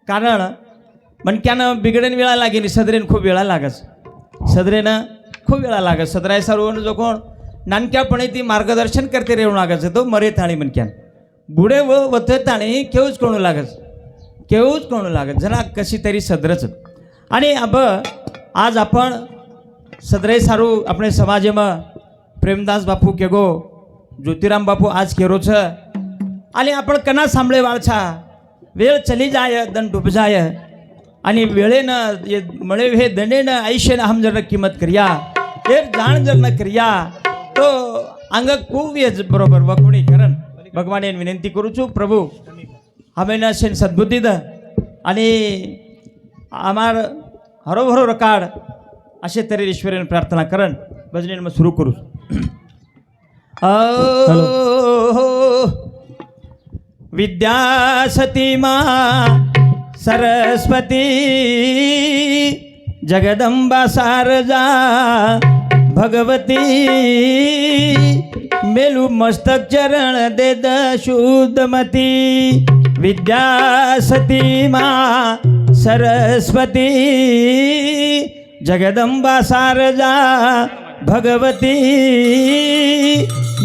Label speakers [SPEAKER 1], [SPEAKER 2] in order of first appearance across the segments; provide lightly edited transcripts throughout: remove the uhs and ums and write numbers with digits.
[SPEAKER 1] कारण मणक्यानं बिघडण वेळा लागेल सदरेन खूप वेळा लागस सदरेनं खूप वेळा लागस सदराय सर्व जो कोण नानक्यापणे ती मार्गदर्शन करते रेवून लागायचं तो मरे ताणी मणक्यान बुडे व वते ताणी केवूच कोणू लागत जरा कशी तरी सदरच आणि अब आज आपण सदरे सारू આપણે સમાજમાં પ્રેમદાસ બાપુ કેગો જ્યોતિરામ બાપુ આજ કેરો છે અને आपण કના સાંભળે વાળછા વેળ ચલી જાય દન ડૂબ જાય અને વેળેને એ મળે હે દંડેને આયુષ્યને હમ જર કિંમત કર્યા એ જાણ જર ન કર્યા તો અંગ કુવ્ય બરોબર વખવણી કરન ભગવાને વિનંતી કરું છું પ્રભુ હમેને શેન સદબુદ્ધિ દ અને અમાર हरोभरो रकाड असे तरी ईश्वराने प्रार्थना करण भजने मग सुरू करू विद्यासती मा सरस्वती जगदंबा सारजा भगवती मेलू मस्तक चरण दे द शुद्धमती विद्यासती मा सरस्वती जगदंबा सारजा भगवती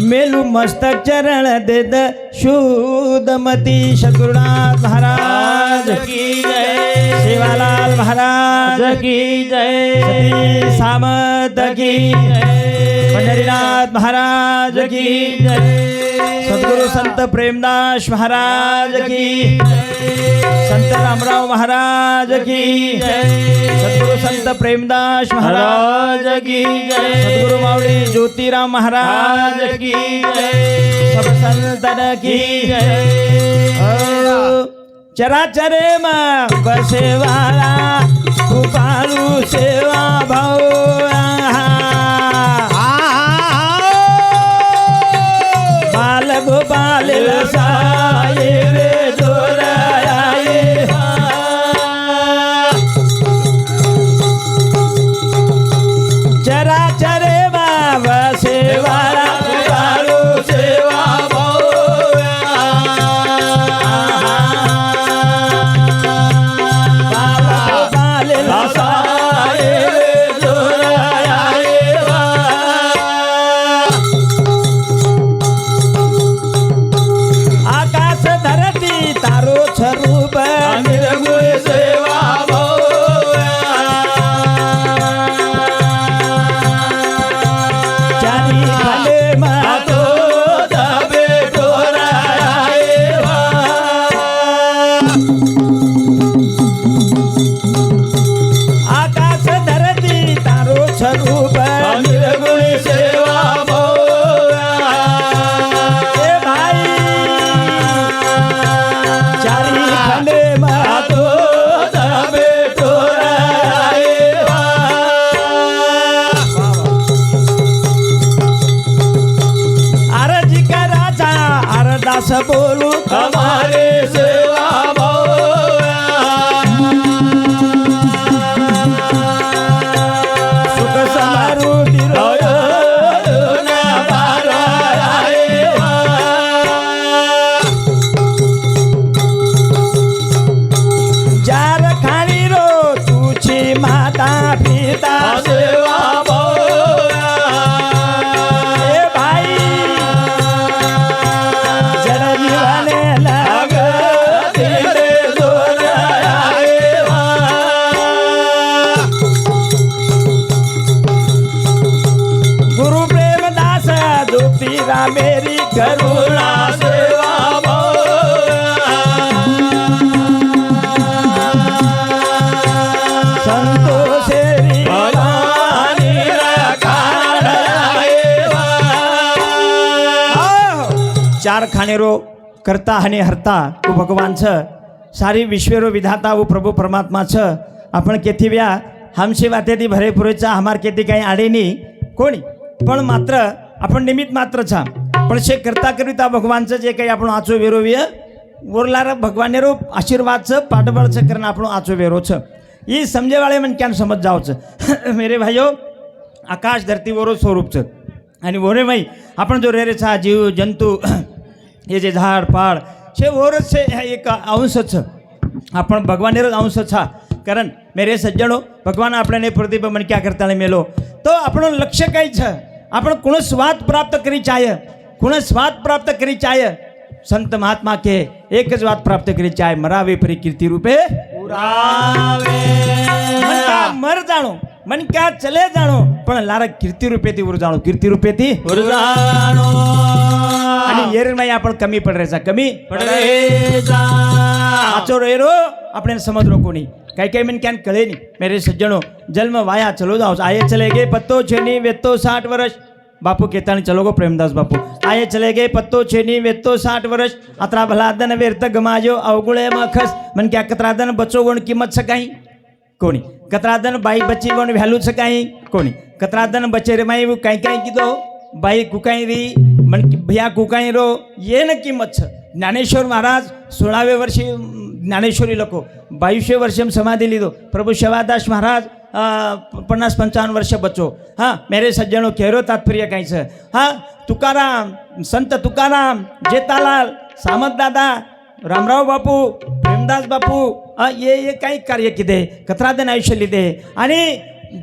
[SPEAKER 1] मेलू मस्तक चरण दे द शुद्धमती सद्गुरुनाथ महाराज की जय सेवालाल महाराज की जय सती सामत की जय पंढरीनाथ महाराज की जय सद्गुरु संत प्रेमदास महाराज की संत रामराव महाराज की जय सद्गुरु संत प्रेमदास महाराज की जय सद्गुरु मावली ज्योतिराम महाराज की जय सब संतन की जय चराचरे में बसे वाला कृपालु सेवा भाव बाल गोपाल लसाए रे जोराए चरा चरे बाबा सेवाला कृपालु सेवा बाल गोपाल लसाए रे जोराए आकाश धरती तारो स्वरूप निर्गुण सेवा चारी खंडे मातो दबे टोराए आकाश धरती तारो स्वरूप निर्गुण सेवा चारी खंडे मातो दबे टोराए आरजी का राजा अरदास बोलू हमारे सेवा सुख समारूढी ना जार खाणी रो तुझी माता पिता सेवा ए भाई जन जीवाने लाग तेरे जोराए गुरु प्रेमदास ज्योतिरा मेरी करुणा सेवा संतोषेरी चार खाणेरो करता आणि हरता वो भगवान छ सारी विश्वेरो विधाता वो प्रभु परमात्मा छ आपण केथी व्या हमसे वाते ती भरे पुरेचा हमार केती काही आडे नाही कोणी पण मात्र आपण निमित्त मात्र छा पण शे करता करिता भगवानचं जे काही आपण आचो वेरोव्य ओरलार भगवानेरो आशीर्वाद छ पाठबळ छ करण आपण आचो वेरो छ ये समझे वाले मन क्या समझ जाओ मेरे भाइयों आकाश धरती वरो स्वरूप छ आणि वरे भाई आपण जो रे छा जीव जंतू हे जे झाड पाड छे वरच छे एक अंश छ आपण भगवान अंश छा कारण मेरे सज्जनो भगवान આપણે પ્રતિભા મન ક્યાં કરતા મેલો તો આપણો લક્ષ્ય કઈ છે આપણે કોણ સ્વાદ પ્રાપ્ત કરી ચાહે કોણ સ્વાદ પ્રાપ્ત કરી ચાહે સંત મહાત્મા કે એક જ વાત પ્રાપ્ત કરી ચાહે મરાવે ફરી કીર્તિ રૂપે ઉરાવે મન ક્યાં મર જાણો મન ક્યાં ચલે જાણો પણ લારા કીર્તિ રૂપેથી ઉર જાણો કીર્તિ રૂપેથી ઉર જાણો અને એરમાં આપણે કમી પડ રહે છે કમી પડ રહે છે સાચો રેરો આપણે સમજરો કોની कई कई मन क्या कले नहीं मेरे सज्जनों जन्म वाया चलो जाओ आए चले गए पत्तो छेनी वेतो 60 वर्ष बापू कहता नहीं चलो गो प्रेमदास बापू आए चले गए पत्तो छेनी वेतो 60 वर्ष अतरा भलादन व्यर्थ गमाजो अवगुणे मखस मन क्या कतरादन बच्चो गुण कीमत सकाई कोनी कतरादन बाई बच्ची गुण वैल्यू सकाई कोनी कतरादन बच्चे रे माई कई कई कीधो बाई कुकाई री मन भैया कुकाई रो ये न कीमत छ ज्ञानेश्वर महाराज 16वे वर्षे ज्ञानेश्वरी लोको 22 वर्षे समाधि लीधो प्रभु सेवादास महाराज 50-55 वर्ष बच्चो हाँ मेरे सज्जनों कहो तात्पर्य कहीं से हाँ तुकाराम संत तुकाराम जेतालाल सामत दादा रामराव बापू प्रेमदास बापू ये काही कार्य किदे कतरादन आयुष्य लिधे आणि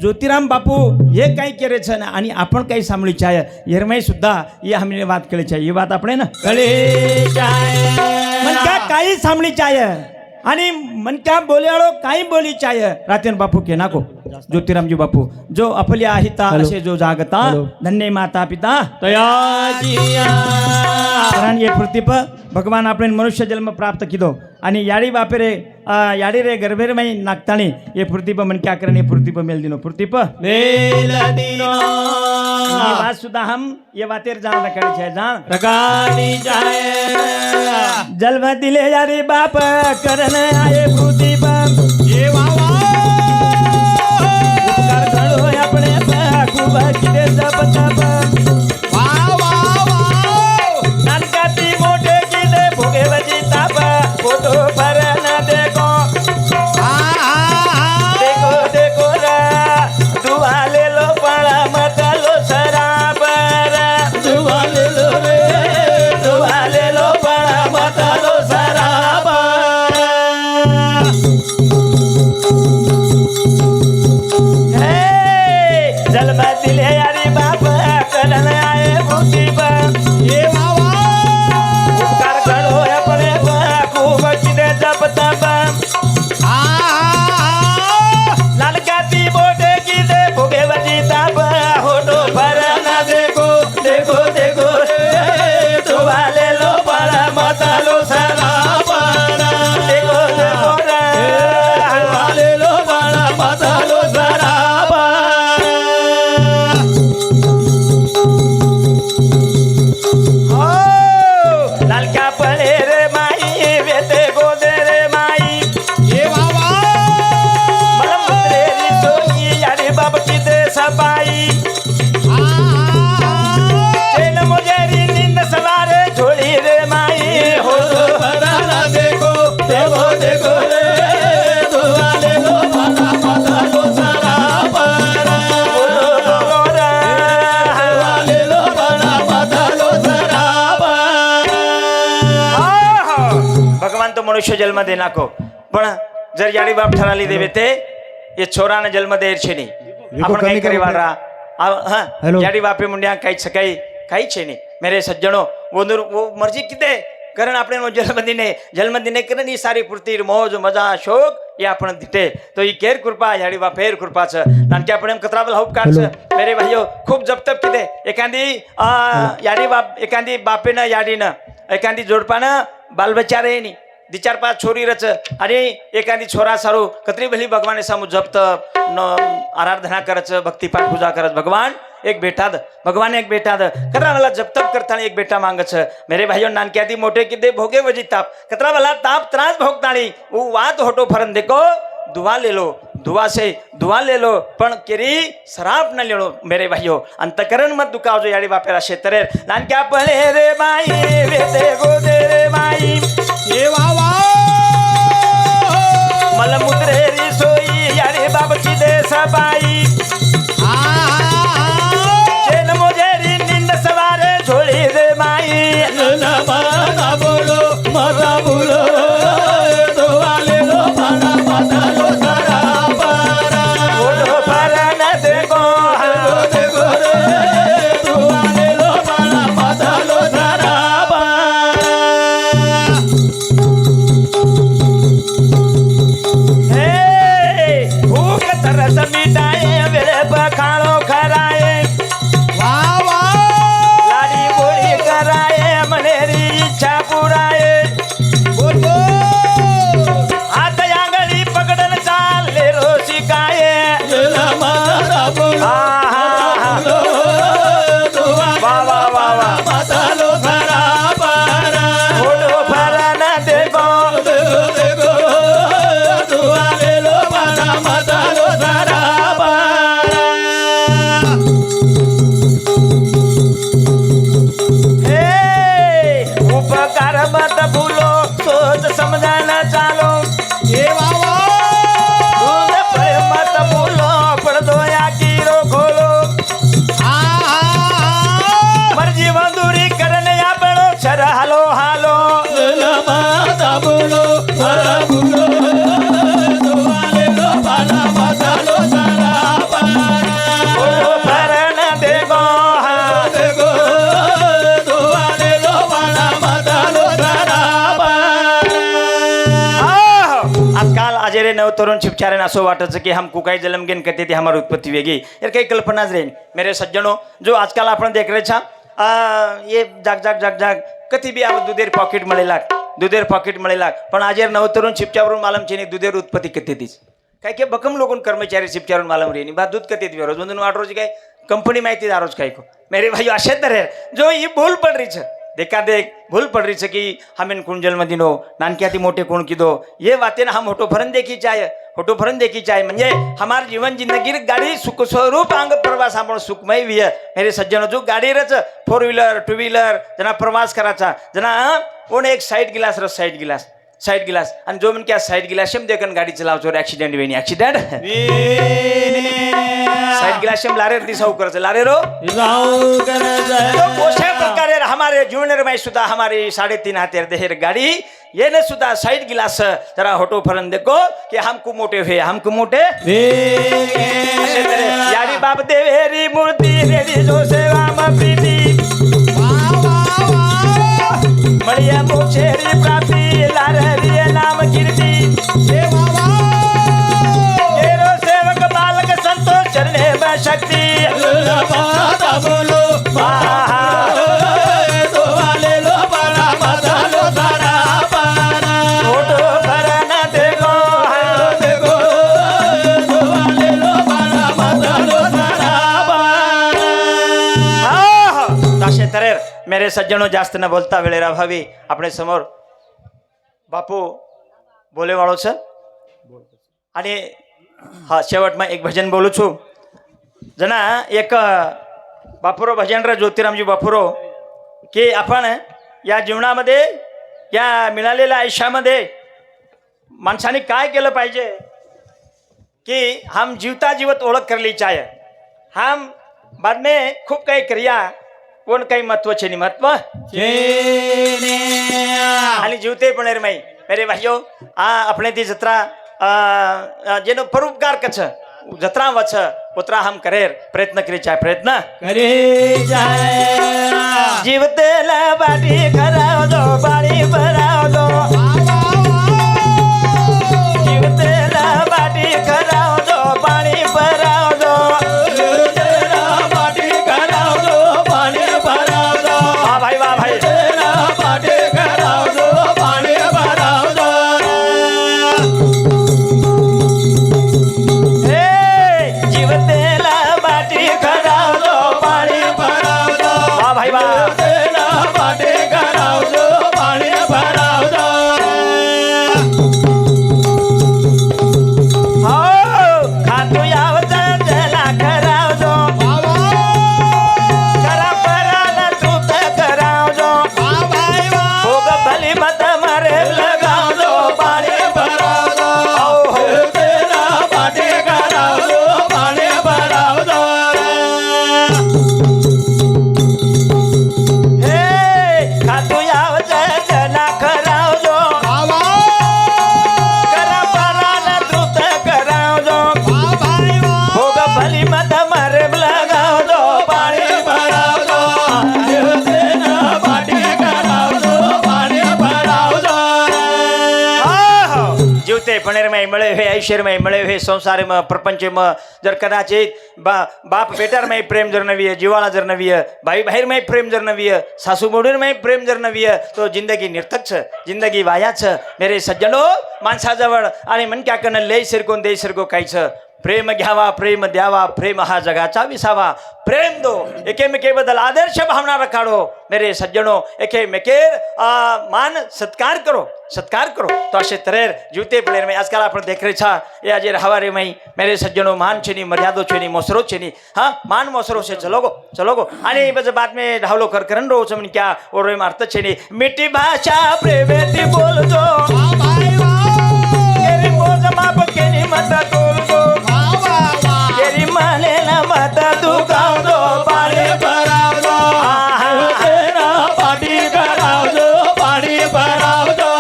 [SPEAKER 1] ज्योतिराम बापू हे काही केले छे आणि आपण काही सांभळी आहे येरमाई सुद्धा ये आम्ही बात केली आहे ही बात आपण ना कळे मन क्या काही सांभळी आहे आणि मन क्या बोल्याळो काही बोली आहे रातेन बापू के नाको ज्योतिरामजी बापू जो आपल्या हिता असे जो जागता धन्य माता पिता तयाजिया कारण ये पृथ्वी पर भगवान આપણે મનુષ્ય જન્મ પ્રાપ્ત કીધો અને યાડી બાપે રે યાડી રે ગર્ભેર માં નાખતાણી એ પૃથ્વી પર મન ક્યાં કરને પૃથ્વી પર મેલ દીનો પૃથ્વી પર મેલ દીનો ये बात सुधा हम ये बातें जान रखा है जान रगानी जाए जन्म दिले यारी बाप करने आए पृथ्वी पर ये वावा उपकार करो अपने खूब किदे सब तब फोटो पर न देखो देखो देखो रा दुआ ले लो बड़ा मत लो शराब दुआ ले लो रे दुआ ले लो बड़ा मत लो शराब जन्म दिले यारी बाप करन आए बुद्धि पर ये ललकाती बोटे की दे भोगे बजीता होटो पर न देखो देखो देखो तो वाले लो बड़ा मता लो शराब देखो देखो वाले लो बड़ा मता लो शराब ललका पड़े रे माई वेते गोदे रे माई ये बाबा मलम तेरी सोई यारी बाप की दे सबाई चैन मुझेरी नींद सवारे छोड़ी रे माई हो तो बराना देखो देखो देखो रे तो वाले लो बड़ा मता लो शराब बोलो बोलो रे वाले लो बड़ा मता लो शराब भगवान तो मनुष्य जन्म दे नाको पण जर याडी बाप ठराली देवे ते ये छोराने जन्म देर छे नहीं आपण काही करे वाला हां याडी बापे मुंड्या काही सकाई काही छे नहीं मेरे सज्जनों वो मर्जी किते कारण આપણે જન્મદિને કરनी सारी पूर्ति मौज मजा शोक ये आपण दिते तो ये केर कृपा याडी बाप फेर कृपा छ नानके आपण कतराबल हौपकार छ मेरे भाइयों खूप जपतप किते एखादी याडी बाप एखादी बापेन याडीन एखादी जोडपान बाल बच्चा रे नी दी 4-5 छोरी रच आणि एखादी छोरा सारू कतरी भली भगवान सामू जपत आराधना करच भक्तिपाठ पूजा करच भगवान एक बेटा भगवान एक बेटा कतरा वाला जप तप करता एक बेटा मांग छ मेरे भाइयों नानके आदि मोटे की दे भोगे वजी ताप कतरा वाला ताप त्रास भोगताणी वो वात होटो फरन देखो दुआ ले लो दुआ से दुआ ले लो पण केरी शराब न ले लो मेरे भाइयों अंतकरण मत दुखाओ जो याडी बापेरा क्षेत्र नानक्या पळे रे माई वेते गोदे रे माई ये वावा मलमुद्रे री सोई याडी बाप की दे सबाई चैन मुझेरी नींद सवारे छोड़ी रे माई ना बोलो मत बोलो तो वाले लो આજે રે નવ તરુણ छिपचारे असो वाटत कि हम कुकाई जलम गेन करते थे हमारी उत्पत्ति वेगी यार कई कल्पना ज रही मेरे सज्जनों जो आजकल आपण देख रहे छा ये जाग जाग जाग जाग कति बी आप दुधेर पॉकेट મળેલા પણ આજે નવ તરુણ छिपचावरून मालम છે ની दुधेर उत्पत्ति करते थी काय के बकम लोगों कर्मचारी छिपचारून मालम रे बा दूध करते थी रोज रोज आठ रोज काय कंपनी माहिती दारोज काय को मेरे भाई अशे तरह जो ये भूल पड़ रही है देखा देख भूल पड़ रही है कि हम इन कुंजल मदिनो नानक्याती मोटे कोण कीधो ये बातें हम होटो भरन देखी चाहे म्हणजे हमार जीवन जिंदगी गाड़ी सुख स्वरूप अंग प्रवास आपण सुखमय भी है मेरे सज्जनों जो गाड़ी रच 4 व्हीलर 2 व्हीलर जना प्रवास कराचा जना ओन एक साइड गिलास आणि जो मन क्या साइड गिलास शेम देखन गाड़ी चलाव चोर एक्सीडेंट वेनी एक्सीडेंट साइड गिलास शेम लारे दिसाऊ करच लारे रो दिसाऊ करच तो मोठ्या प्रकारे हमारे जीवन में सुद्धा हमारी 3.5 हाथेर देहर गाड़ी ये ने सुद्धा साइड गिलास जरा होटो फरन देखो कि हमको मोटे ऐसे तरह यारी बाप देवेरी मूर्ति रेडी जो सेवा म प्रीति मळिया मोक्षेरी प्राप्ति लारहरी नाम कीर्ति हे बाबा तेरो सेवक बालक संतोष चरणे में शक्ति बोलो तो वाले लो बड़ा मजा लो सारा पाना फोटो भरना देखो तो वाले लो बड़ा मजा लो सारा पाना ताशे तरेर मेरे सज्जनों जास्त न बोलता वेळेरा भावी अपने समोर बापू बोले वाळो छ आणि हा शेवटમાં एक भजन बोलू છું जना एक बापुरो भजन रे ज्योतिरामजी बापुरो की आपण या जीवनामध्ये या मिळालेल्या आयुष्यामध्ये माणसाने काय केलं पाहिजे की हम जीवता जीवत ओळख करली चाहिए हम बाद में खूप काही क्रिया कोण काही महत्व छे नहीं महत्व आणि जीवते पण रे माई मेरे भाइयों आ अपने ती जत्रा जेनो परोपकार कछ जत्रा वछ उतरा हम करेर प्रयत्न करे चाहे प्रयत्न करे जाए जीवते ला बाटी कराओ दो बाड़ी भराओ दो जीवते ला बाटी कराओ दो बाड़ी भराओ दो वाह भाई ऐश्वर्य में मळे हुए संसार में प्रपंच में जर कदाचित बाप बेटार में प्रेम जर नवी है जीवाला जर नवी है भाई भाई में प्रेम जर नवी है सासू मोडूर में प्रेम जर नवी है तो जिंदगी निर्थक छ जिंदगी वाया छ मेरे सज्जनो माणसाजवळ आणि मन क्या कन लय सिरकोन दे सिरको काय छ प्रेम घ्यावा प्रेम द्यावा प्रेम हा जगाचा विसावा प्रेम दो एकेमेके बदल आदर्श भावना रखाड़ो मेरे सज्जनों एकेमेकेर मान सत्कार करो तो अशे तरेर जीवते पड़े में आजकल आपण देख रहे छा ये आज हवारे में मेरे सज्जनों मान छेनी मर्यादो छेनी मोसरो छेनी हाँ मान मोसरो से चलो गो आणि बस बाद में ढावलो करन रो चमन क्या और अर्थ छेनी मिठी भाषा प्रेमेती बोल दो केरी मोज माप केनी मत तोल दो केरी माने ना मत दुखाव दो पाणी भराव दो पाणी भराव दो पाणी भराव दो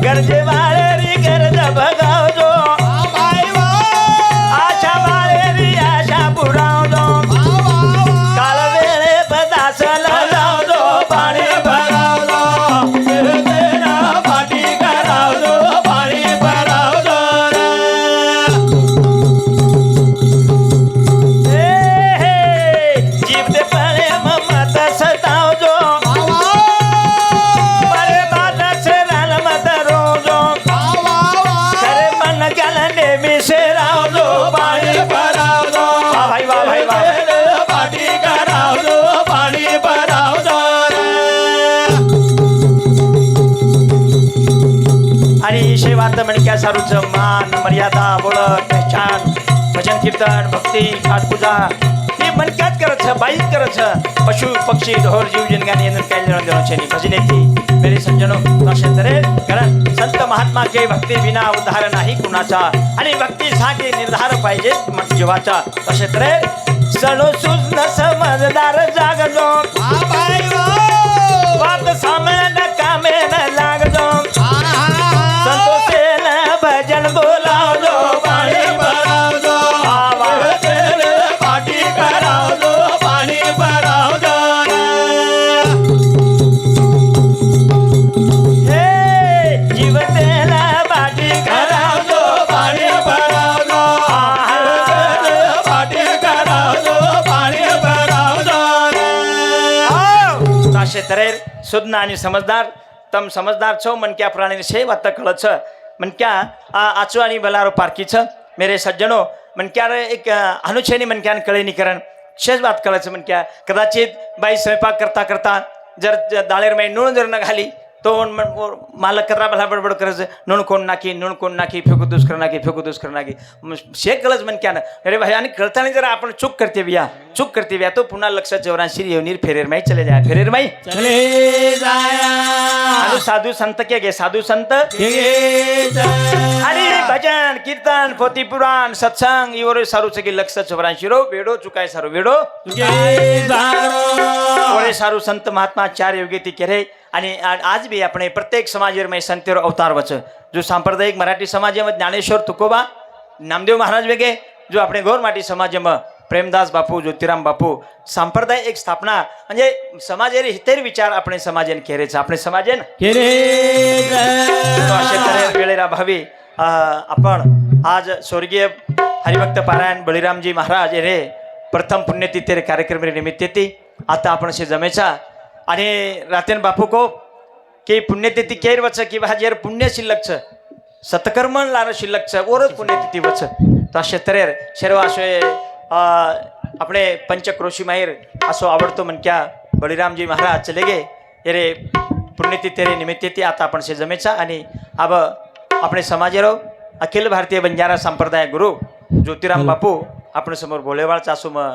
[SPEAKER 1] गरजे वाले री गरज भगाव दो आशा वाले री आशा पुराव दो काल वेळे पदास लाव दो आणि शेवात म्हणक्या सारूचं मान मर्यादा ओळख पहचान भजन कीर्तन भक्ती पाठपूजा हे मनक्यात करत बाईच करत पशु पक्षी ढोर जीव जनगाने येऊन काय लेणं देणं छेनी भजने थी मेरे सज्जनो तरे कारण संत महात्मा के भक्ती विना उद्धार नाही कुणाचा आणि भक्तीसाठी निर्धार पाहिजे मग जीवाचा तसे तरे सणो सुजन समजदार जागजो वाद सामेन कामेन लागजो संतोषेन भजन बोलावजो पाणी भरावजो आवाजेन पाठी करावजो पाणी भरावजो हे जीवतेन पाठी करावजो पाणी भरावजो आवाजेन पाठी करावजो पाणी भरावजो ताशे तरेर सुज्ञ आणि समजदार तम समजदार छो मन क्या प्राणी से वात कळ छ मन क्या आचो आणि बलारो पारकी छ मेरे सज्जनो मन क्या एक अनुच्छेनी मन क्या कळेनीकरण शेष बात कळ छ मन क्या कदाचित बाई स्वयंपाक करता करता जर दाळेर मै नूण जर न घाली तो मालक करा भला बडबड करायचं नूण कोण नाकी फेकू दुष्कर नाकी शे कळच मन क्या अरे भाई आणि कळताना जर आपण चूक करते बिया तो पुन्हा लक्षात जेवरांशी येऊन फेरेर माई चले जाय फेरेर माई चले जाया साधू संत के गे साधू संत आणि भजन कीर्तन पोथी पुराण सत्संग इवर सारू सगळी लक्ष जेवरांशी रो वेडो चुकाय सारू वेडो ओळे सारू संत महात्मा चार योगी ती केरे आणि आज भी अपने प्रत्येक समाज में संतेर अवतार वच जो सांप्रदायिक मराठी समाज में ज्ञानेश्वर तुकोबा नामदेव महाराज वेगे जो अपने गौरमाटी समाज में प्रेमदास बापू ज्योतिराम बापू सांप्रदाय एक स्थापना म्हणजे समाजेर हितेर विचार अपने समाजेन केरेच अपने समाजेन केरे तो अशे तऱ्हेर वेळेर भावी आपण आज स्वर्गीय हरिभक्त पारायण बळीरामजी महाराज रे प्रथम पुण्यतिथी कार्यक्रम निमित्त ती आता आपण से जमेचा आणि रातेन बापू को की पुण्यतिथि केर वच की भाजेर पुण्य शिल्लक छ सत्कर्मण लार शिल्लक छ ओरच पुण्यतिथि वच तो अशे तरेर शेरवा अशे अपने पंचक्रोशी माहेर असो आवडतो मन क्या बळीरामजी महाराज चले गे येरे पुण्यतिथि रे निमित्त आता आपण से जमेचा आणि अब अपने समाजेरो अखिल भारतीय बंजारा संप्रदाय गुरु ज्योतिराम बापू आपण समोर बोलेवाळ चासू म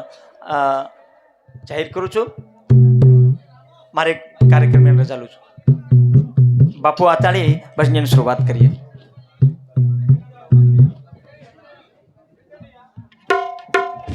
[SPEAKER 1] जाहीर करू छु मारे कार्यक्रम चालू बापू आताड़ी भजन शुरुआत करिए।